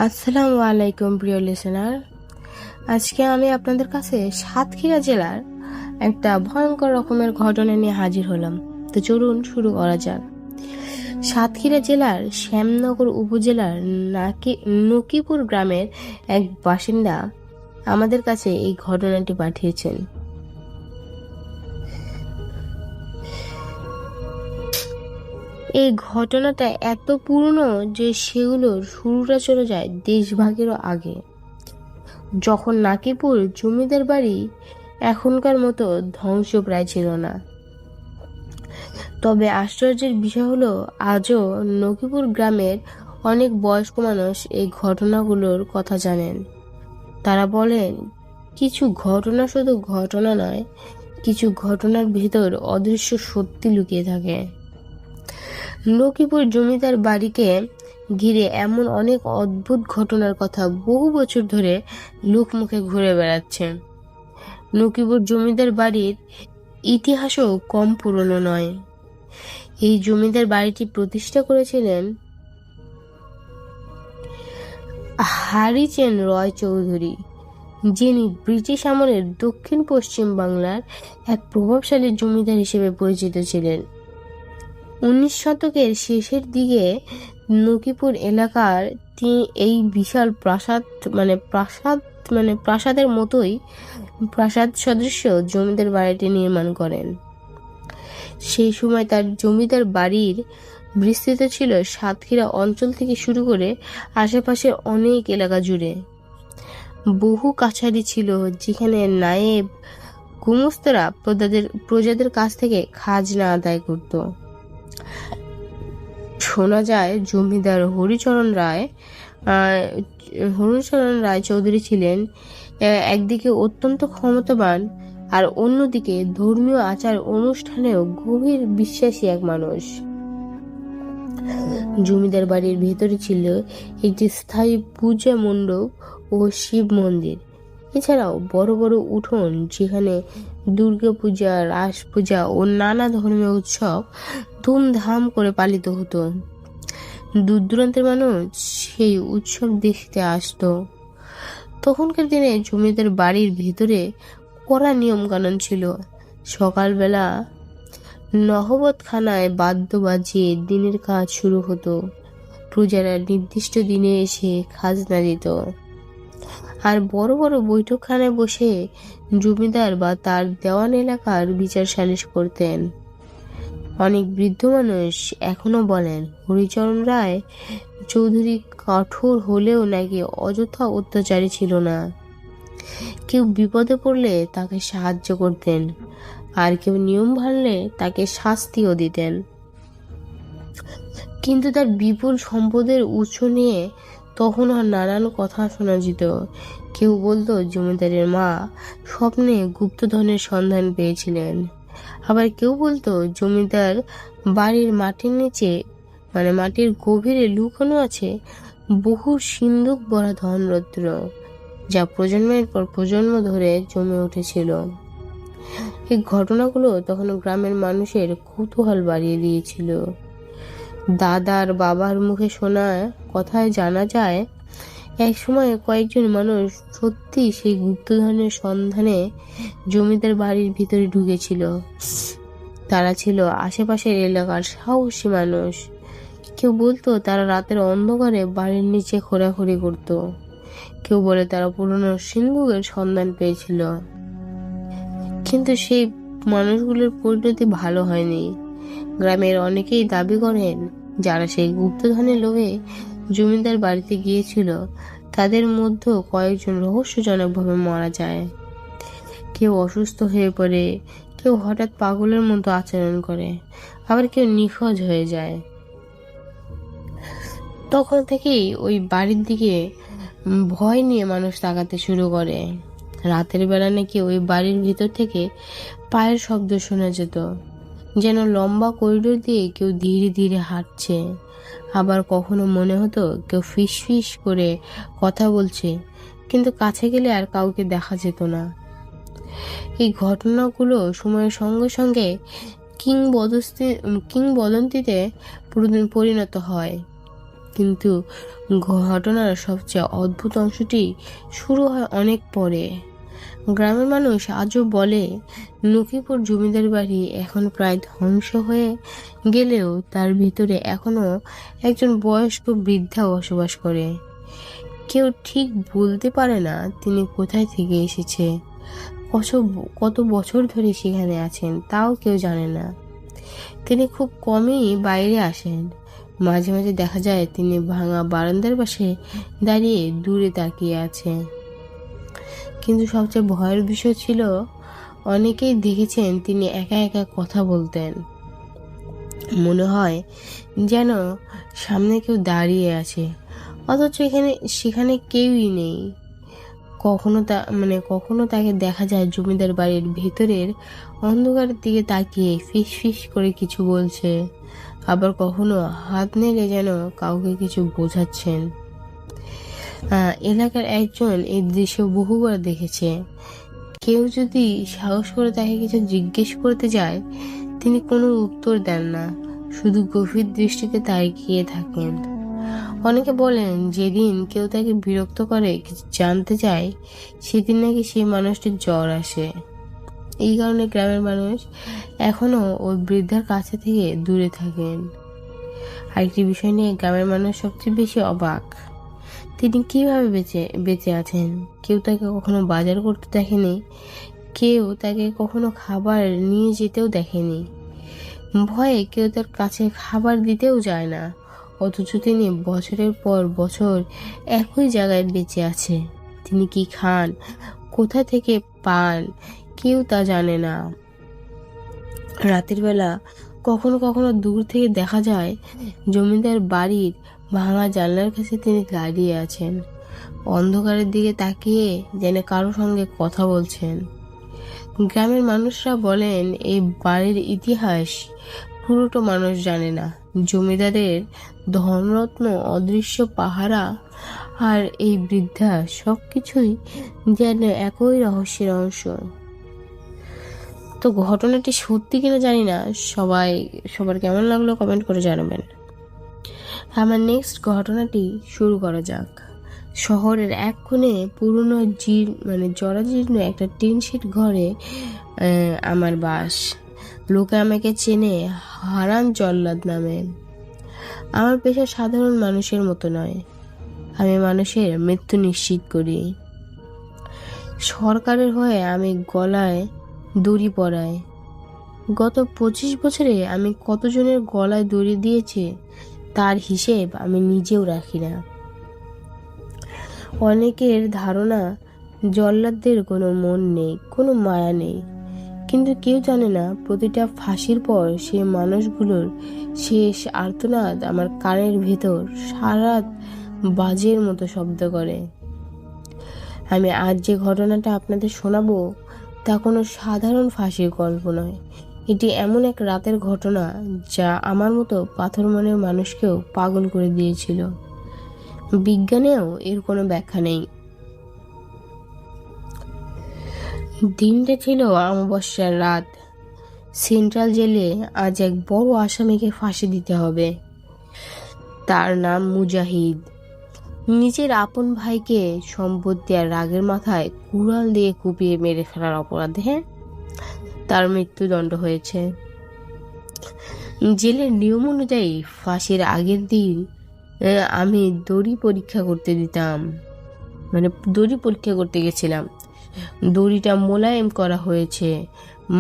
আসসালামু আলাইকুম প্রিয় লিসেনার। আজকে আমি আপনাদের কাছে সাতক্ষীরা জেলার একটা ভয়ঙ্কর রকমের ঘটনা নিয়ে হাজির হলাম। তো চলুন শুরু করা যাক। সাতক্ষীরা জেলার শ্যামনগর উপজেলার নকিপুর গ্রামের এক বাসিন্দা আমাদের কাছে এই ঘটনাটি পাঠিয়েছেন। এই ঘটনাটা এত পুরনো যে সেগুলোর শুরুটা চলে যায় দেশভাগেরও আগে, যখন নাকিপুর জমিদার বাড়ি এখনকার মতো ধ্বংসপ্রায় ছিল না। তবে আশ্চর্যের বিষয় হলো আজও নকিপুর গ্রামের অনেক বয়স্ক মানুষ এই ঘটনাগুলোর কথা জানেন। তারা বলেন, কিছু ঘটনা শুধু ঘটনা নয়, কিছু ঘটনার ভিতর অদৃশ্য সত্যি লুকিয়ে থাকে। নকিপুর জমিদার বাড়িকে ঘিরে এমন অনেক অদ্ভুত ঘটনার কথা বহু বছর ধরে লোকমুখে ঘুরে বেড়াচ্ছে। নকিপুর জমিদার বাড়ির ইতিহাসও কম পুরনো নয়। এই জমিদার বাড়িটি প্রতিষ্ঠা করেছিলেন হরিচেন রয় চৌধুরী, যিনি ব্রিটিশ আমলের দক্ষিণ পশ্চিম বাংলার এক প্রভাবশালী জমিদার হিসেবে পরিচিত ছিলেন। 19 শতকের শেষের দিকে নকিপুর এলাকার তিনি এই বিশাল প্রাসাদের মতোই প্রাসাদ সদৃশ্য জমিদার বাড়িটি নির্মাণ করেন। সেই সময় তার জমিদার বাড়ির বিস্তৃত ছিল সাতক্ষীরা অঞ্চল থেকে শুরু করে আশেপাশের অনেক এলাকা জুড়ে। বহু কাছারি ছিল, যেখানে নায়েব গুমস্তরা প্রজাদের কাছ থেকে খাজনা আদায় করত। শোনা যায় জমিদার হরিচরণ রায় চৌধুরী ছিলেন একদিকে অত্যন্ত ক্ষমতাবান, আর অন্যদিকে ধর্মীয় আচার অনুষ্ঠানেও গভীর বিশ্বাসী এক মানুষ। জমিদার বাড়ির ভেতরে ছিল একটি স্থায়ী পূজা মণ্ডপ ও শিব মন্দির। এছাড়াও বড় বড় উঠোন, যেখানে দুর্গা পূজা, রাস পূজা ও নানা ধর্মীয় উৎসব ধুমধাম করে পালিত হতো। দূর দূরান্তের মানুষ সেই উৎসব দেখতে আসতো। তখনকার দিনে জমিদার বাড়ির ভিতরে কড়া নিয়ম কানুন ছিল। সকালবেলা নহবতখানায় বাদ্য বাজিয়ে দিনের কাজ শুরু হতো। প্রজারা নির্দিষ্ট দিনে এসে খাজনা দিত, আর বড় বড় বৈঠকখানায় বসে জমিদার বা তার দেওয়ান এলাকার বিচার সালিশ করতেন। অনেক বৃদ্ধ মানুষ এখনো বলেন, হরিচরণ রায় চৌধুরী কঠোর হলেও নাকি অযথা অত্যাচারী ছিল না। কেউ বিপদে পড়লে তাকে সাহায্য করতেন, আর কেউ নিয়ম ভাঙলে তাকে শাস্তিও দিতেন। কিন্তু তার বিপুল সম্পদের উৎস নিয়ে তখনও নানান কথা শোনা যেত। কেউ বলতো জমিদারের মা স্বপ্নে গুপ্তধনের সন্ধান পেয়েছিলেন, আবার কেউ বলতো জমিদার বাড়ির মাটির নিচে মাটির গভীরে লুকানো আছে বহু সিন্ধুক ভরা ধনরত্ন, যা প্রজন্মের পর প্রজন্ম ধরে জমে উঠেছিল। এই ঘটনাগুলো তখন গ্রামের মানুষের কৌতূহল বাড়িয়ে দিয়েছিল। দাদার বাবার মুখে শোনা কথায় জানা যায়, এক সময় কয়েকজন মানুষ সত্যি সেই গুপ্তধনের সন্ধানে জমিদার বাড়ির ভিতরে ঢুকেছিল। তারা ছিল আশেপাশের এলাকার সাহসী মানুষ। কেউ বলতো তারা রাতের অন্ধকারে বাড়ির নিচে খোঁড়াখুড়ি করত। কেউ বলে তারা পুরনো সিন্ধুকের সন্ধান পেয়েছিল। কিন্তু সেই মানুষগুলোর পরিণতি ভালো হয়নি। গ্রামের অনেকেই দাবি করেন, যারা সেই গুপ্তধনের লোভে জমিদার বাড়িতে গিয়েছিল তাদের মধ্যে কয়েকজন রহস্যজনকভাবে মারা যায়। কেউ অসুস্থ হয়ে পড়ে, কেউ হঠাৎ পাগলের মতো আচরণ করে, আবার কেউ নিখোঁজ হয়ে যায়। তখন থেকেই ওই বাড়ির দিকে ভয় নিয়ে মানুষ তাকাতে শুরু করে। রাতের বেলা নাকি ওই বাড়ির ভিতর থেকে পায়ের শব্দ শোনা যেত, যেন লম্বা করিডোর দিয়ে কেউ ধীরে ধীরে হাঁটছে। আবার কখনো মনে হতো কেউ ফিস ফিস করে কথা বলছে, কিন্তু কাছে গেলে আর কাউকে দেখা যেত না। এই ঘটনাগুলো সময়ের সঙ্গে সঙ্গে কিংবদন্তিতে পরিণত হয়। কিন্তু ঘটনার সবচেয়ে অদ্ভুত অংশটি শুরু হয় অনেক পরে। গ্রামের মানুষ আজও বলে লক্ষ্মীপুর জমিদার বাড়ি এখন প্রায় ধ্বংস হয়ে গেলেও তার ভিতরে এখনো একজন বয়স্ক বৃদ্ধা বসবাস করে। কেউ ঠিক বলতে পারে না তিনি কোথায় থেকে এসেছে, কত কত বছর ধরে সেখানে আছেন তাও কেউ জানে না। তিনি খুব কমই বাইরে আসেন। মাঝে মাঝে দেখা যায় তিনি ভাঙা বারান্দার পাশে দাঁড়িয়ে দূরে তাকিয়ে আছে। কিন্তু সবচেয়ে ভয়ের বিষয় ছিল, অনেকেই দেখেছেন তিনি একা একা কথা বলতেন। মনে হয় যেন সামনে কেউ দাঁড়িয়ে আছে, অথচ সেখানে কেউই নেই। কখনো তাকে দেখা যায় জমিদার বাড়ির ভেতরের অন্ধকারের দিকে তাকিয়ে ফিস ফিস করে কিছু বলছে, আবার কখনো হাত নেড়ে যেন কাউকে কিছু বোঝাচ্ছেন। এলাকার একজন এই দৃশ্য বহুবার দেখেছে। কেউ যদি সাহস করে তাকে কিছু জিজ্ঞেস করতে যায়, তিনি কোনো উত্তর দেন না, শুধু গভীর দৃষ্টিতে তাকিয়ে থাকেন। অনেকে বলেন যেদিন কেউ তাকে বিরক্ত করে কিছু জানতে চায়, সেদিন নাকি সেই মানুষটির জ্বর আসে। এই কারণে গ্রামের মানুষ এখনো ওই বৃদ্ধার কাছে থেকে দূরে থাকেন। আরেকটি বিষয় নিয়ে গ্রামের মানুষ সবচেয়ে বেশি অবাক, তিনি কিভাবে বেঁচে আছেন। কেউ তাকে কখনো বাজার করতে দেখেনি, কেউ তাকে কখনো খাবার নিয়ে যেতেও দেখেনি। ভয়ে কেউ তার কাছে খাবার দিতেও যায় না, অথচ তিনি বছরের পর বছর একই জায়গায় বেঁচে আছে। তিনি কি খান, কোথা থেকে পান, কেউ তা জানে না। রাতের বেলা কখনো কখনো দূর থেকে দেখা যায় জমিদার বাড়ির ভাঙা জানলার কাছে তিনি দাঁড়িয়ে আছেন, অন্ধকারের দিকে তাকিয়ে যেন কারো সঙ্গে কথা বলছেন। গ্রামের মানুষরা বলেন এই বাড়ির ইতিহাস পুরোটা মানুষ জানে না। জমিদারের ধনরত্ন, অদৃশ্য পাহারা আর এই বৃদ্ধা, সবকিছুই যেন একই রহস্যের অংশ। তো ঘটনাটি সত্যি কিনা জানি না, সবার কেমন লাগলো কমেন্ট করে জানাবেন। আমার নেক্সট ঘটনাটি শুরু করা যাক। শহরের এক কোণে পুরনো জরাজীর্ণ একটা টিনশিট ঘরে আমার বাস। লোকে আমাকে চেনে হারান জল্লাদ নামে। আমার পেশা সাধারণ মানুষের মতো নয়, আমি মানুষের মৃত্যু নিশ্চিত করি। সরকারের হয়ে আমি গলায় দড়ি পরাই। গত 25 বছরে আমি কতজনের গলায় দড়ি দিয়েছি তার হিসেব আমি নিজেও রাখি না। অনেকের ধারণা জল্লাদদের কোনো মন নেই, কোনো মায়া নেই, কিন্তু কেউ জানে না প্রতিটা ফাঁসির পর সে মানুষগুলোর শেষ আর্তনাদ আমার কানের ভেতর সারাত বাজের মতো শব্দ করে। আমি আজ যে ঘটনাটা আপনাদের শোনাবো তা কোনো সাধারণ ফাঁসির গল্প নয়। এটি এমন এক রাতের ঘটনা যা আমার মতো পাথর মনের মানুষকেও পাগল করে দিয়েছিল। বিজ্ঞানেও এর কোনো ব্যাখ্যা নেই। দিনটা ছিল অমাবস্যার রাত। সেন্ট্রাল জেলে আজ এক বড় আসামিকে ফাঁসি দিতে হবে। তার নাম মুজাহিদ। নিজের আপন ভাইকে সম্পত্তি আর রাগের মাথায় কুড়াল দিয়ে কুপিয়ে মেরে ফেলার অপরাধে তার মৃত্যুদণ্ড হয়েছে। জেলের নিয়ম অনুযায়ী ফাঁসির আগের দিন আমি দড়ি পরীক্ষা করতে গেছিলাম। দড়িটা মোলায়েম করা হয়েছে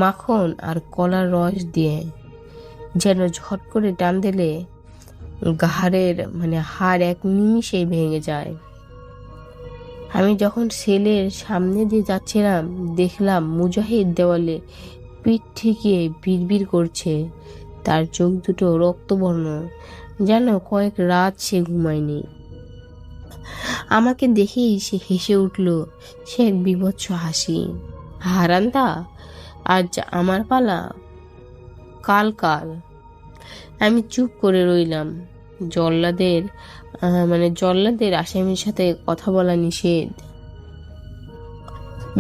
মাখন আর কলার রস দিয়ে, যেন ঝট করে টান দিলে হাড় এক নিমিষেই ভেঙে যায়। আমি যখন সেলের সামনে দিয়ে যাচ্ছিলাম, দেখলাম মুজাহিদ দেওয়ালে পিঠ ঠেকিয়ে বিড়বিড় করছে। তার চোখ দুটো রক্তবর্ণ, যেন কয়েক রাত সে ঘুমায়নি। আমাকে দেখেই সে হেসে উঠল, সে এক বীভৎস হাসি। হারান্দা, আজ আমার পালা, কাল। আমি চুপ করে রইলাম। জল্লাদের আসামির সাথে কথা বলা নিষেধ।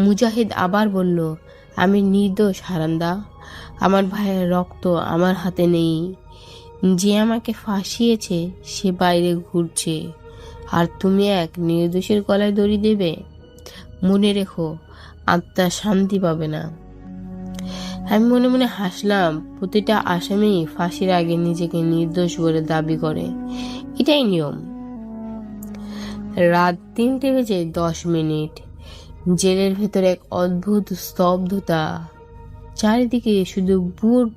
মুজাহিদ আবার বলল, আমি নির্দোষ হারান্দা, আমার ভাইয়ের রক্ত আমার হাতে নেই। যে আমাকে ফাঁসিয়েছে সে বাইরে ঘুরছে, আর তুমি এক নির্দোষের গলায় দড়ি দেবে? মনে রেখো, আত্মা শান্তি পাবে না। আমি মনে মনে হাসলাম। প্রতিটা আসামি ফাঁসির আগে নিজেকে নির্দোষ বলে দাবি করে, এটাই নিয়ম। রাত 3:10। জেলের ভেতর এক অদ্ভুত স্তব্ধতা। চারিদিকে শুধু বুট,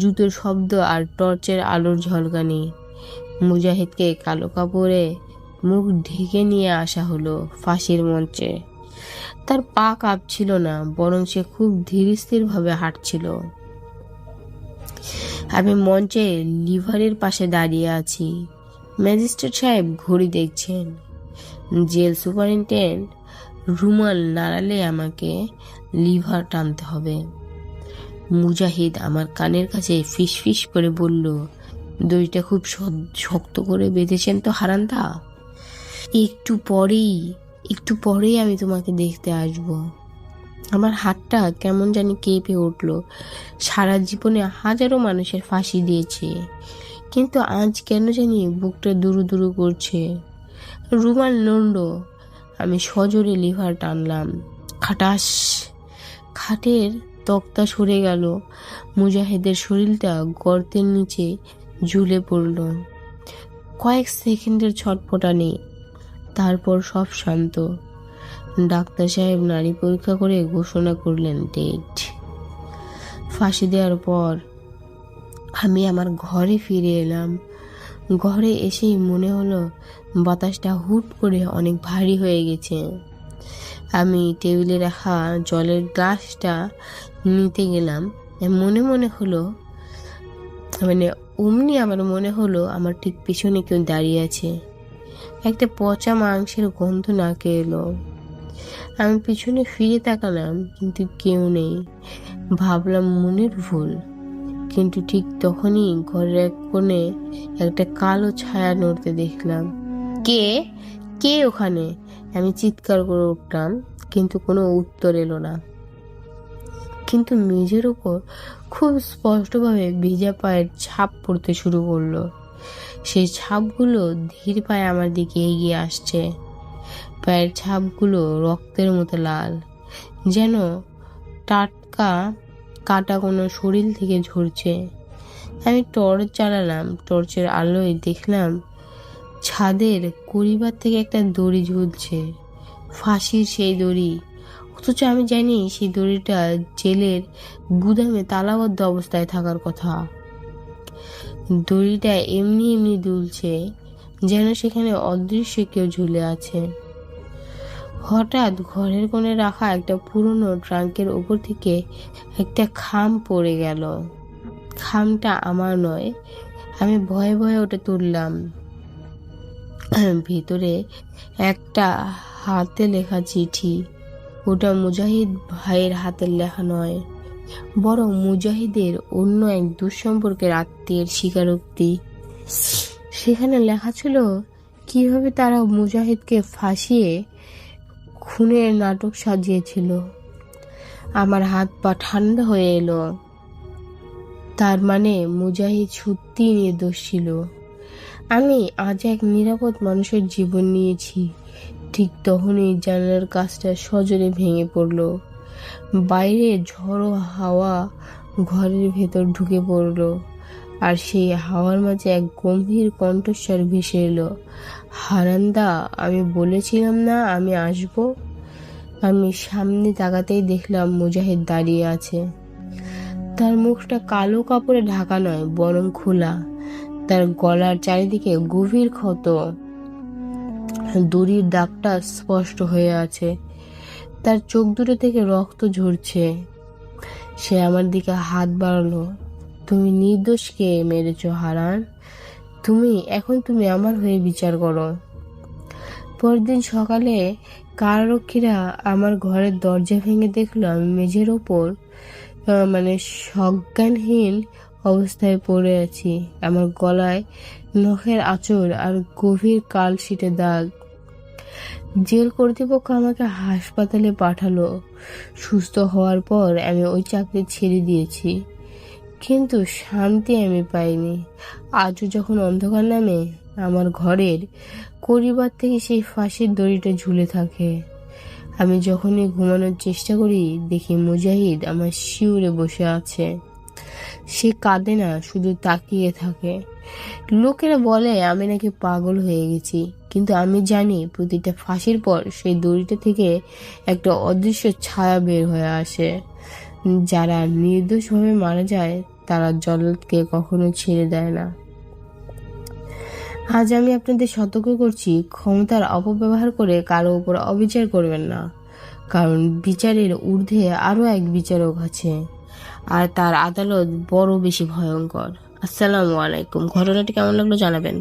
জুতোর শব্দ আর টর্চের আলোর ঝলকানি। মুজাহিদকে কালো কাপড়ে মুখ ঢেকে নিয়ে আসা হলো ফাঁসির মঞ্চে। তার পা কাঁপছিল না, বরং সে খুব ধীরস্থির ভাবে হাঁটছিল। আমি মঞ্চে লিভারের পাশে দাঁড়িয়ে আছি। ম্যাজিস্ট্রেট সাহেব ঘড়ি দেখছেন। জেল সুপারিনটেন্ডেন্ট রুমাল নাড়ালে আমাকে লিভার টানতে হবে। মুজাহিদ আমার কানের কাছে ফিসফিস করে বলল, দড়িটা খুব শক্ত করে বেঁধেছেন তো হারান্দা? একটু পরেই আমি তোমাকে দেখতে আসব। আমার হাতটা কেমন জানি কেঁপে উঠল। সারা জীবনে হাজারো মানুষের ফাঁসি দিয়েছে, কিন্তু আজ কেন জানি বুকটা দুরু দুরু করছে। রুমাল নড়ল। আমি সজোরে লিভার টানলাম। খাটাস! খাটের তক্তা সরে গেল। মুজাহিদের শরীরটা গর্তের নিচে ঝুলে পড়ল। কয়েক সেকেন্ডের ছটফটানি, তারপর সব শান্ত। ডাক্তার সাহেব নাড়ি পরীক্ষা করে ঘোষণা করলেন ডেড। ফাঁসি দেওয়ার পর আমি আমার ঘরে ফিরে এলাম। ঘরে এসেই মনে হলো বাতাসটা হুট করে অনেক ভারী হয়ে গেছে। আমি টেবিলে রাখা জলের গ্লাসটা নিতে গেলাম। অমনি আমার মনে হলো আমার ঠিক পিছনে কেউ দাঁড়িয়ে আছে। একটা পচা মাংসের গন্ধ নাকে এলো। আমি পিছনে ফিরে তাকালাম, কিন্তু কেউ নেই। ভাবলাম মনের ভুল, কিন্তু ঠিক তখনই ঘরের এক কোণে একটা কালো ছায়া নড়তে দেখলাম। কে কে ওখানে? আমি চিৎকার করে উঠলাম, কিন্তু কোনো উত্তর এলো না। কিন্তু মেঝের ওপর খুব স্পষ্টভাবে ভিজা পায়ের ছাপ পড়তে শুরু করলো। সেই ছাপগুলো ধীর পায়ে আমার দিকে এগিয়ে আসছে। পায়ের ছাপগুলো রক্তের মতো লাল, যেন টাটকা কাটা কোনো শরীর থেকে ঝরছে। আমি টর্চ জ্বালালাম। টর্চের আলোয় দেখলাম ছাদের করিবার থেকে একটা দড়ি ঝুলছে, ফাঁসির সেই দড়ি। অথচ আমি জানি সেই দড়িটা জেলের গুদামে তালাবদ্ধ অবস্থায় থাকার কথা। দড়িটা এমনি এমনি দুলছে, যেন সেখানে অদৃশ্য কেউ ঝুলে আছে। হঠাৎ ঘরের কোণে রাখা একটা পুরনো ট্রাঙ্কের উপর থেকে একটা খাম পড়ে গেল। খামটা আমার নয়। আমি ভয়ে ভয়ে ওটা তুললাম। ভিতরে একটা হাতে লেখা চিঠি। ওটা মুজাহিদ ভাইয়ের হাতের লেখা নয়, বরং মুজাহিদের অন্য এক দুঃসম্পর্কের আত্মীয়ের স্বীকারোক্তি। সেখানে লেখা ছিল কিভাবে তারা মুজাহিদকে ফাঁসিয়ে খুনের নাটক সাজিয়েছিল। আমার হাত পা ঠান্ডা হয়ে এলো। তার মানে মুজাহিদ সত্যিই নির্দোষ ছিল। আমি আজ এক নিরাপদ মানুষের জীবন নিয়েছি। ঠিক তখনই জানালার কাঁচটা সজোরে ভেঙে পড়ল। বাইরে ঝড়ো হাওয়া ঘরের ভেতর ঢুকে পড়ল, আর সেই হাওয়ার মাঝে এক গম্ভীর কণ্ঠস্বর ভেসে এলো, হারান্দা, আমি বলেছিলাম না আমি আসব? আমি সামনে তাকাতেই দেখলাম মুজাহিদ দাঁড়িয়ে আছে। তার মুখটা কালো কাপড়ে ঢাকা নয়, বরং খোলা। তার গলার চারিদিকে গভীর ক্ষত, দড়ির দাগটা স্পষ্ট হয়ে আছে। তার চোখ দুটো থেকে রক্ত ঝরছে। সে আমার দিকে হাত বাড়ালো। তুমি নির্দোষকে মেরেছ হারান। এখন তুমি আমার হয়ে বিচার করো। পরদিন সকালে কারারক্ষীরা আমার ঘরের দরজা ভেঙে দেখলো আমি মেঝের ওপর সজ্ঞানহীন অবস্থায় পড়ে আছি। আমার গলায় নখের আঁচড় আর গভীর কালশিটে দাগ। জেল কর্তৃপক্ষ আমাকে হাসপাতালে পাঠালো। সুস্থ হওয়ার পর আমি ওই চাকরি ছেড়ে দিয়েছি, কিন্তু শান্তি আমি পাইনি। আজও যখন অন্ধকার নামে, আমার ঘরের করিবার থেকে সেই ফাঁসির দড়িটা ঝুলে থাকে। আমি যখনই ঘুমানোর চেষ্টা করি, দেখি মুজাহিদ আমার শিউরে বসে আছে। সে কাঁদে না, শুধু তাকিয়ে থাকে। লোকেরা বলে আমি নাকি পাগল হয়ে গেছি, কিন্তু আমি জানি প্রতিটা ফাঁসির পর সেই দড়িটা থেকে একটা অদৃশ্য ছায়া বের হয়ে আসে। যারা নির্দোষভাবে মারা যায় তারা জল্লাদকে কখনো ছেড়ে দেয় না। আজ আমি আপনাদের সতর্ক করছি, ক্ষমতার অপব্যবহার করে কারো উপর অবিচার করবেন না, কারণ বিচারের ঊর্ধ্বে আরও এক বিচারক আছে, আর তার আদালত বড় বেশি ভয়ঙ্কর। আসসালামু আলাইকুম। ঘটনাটি কেমন লাগলো জানাবেন।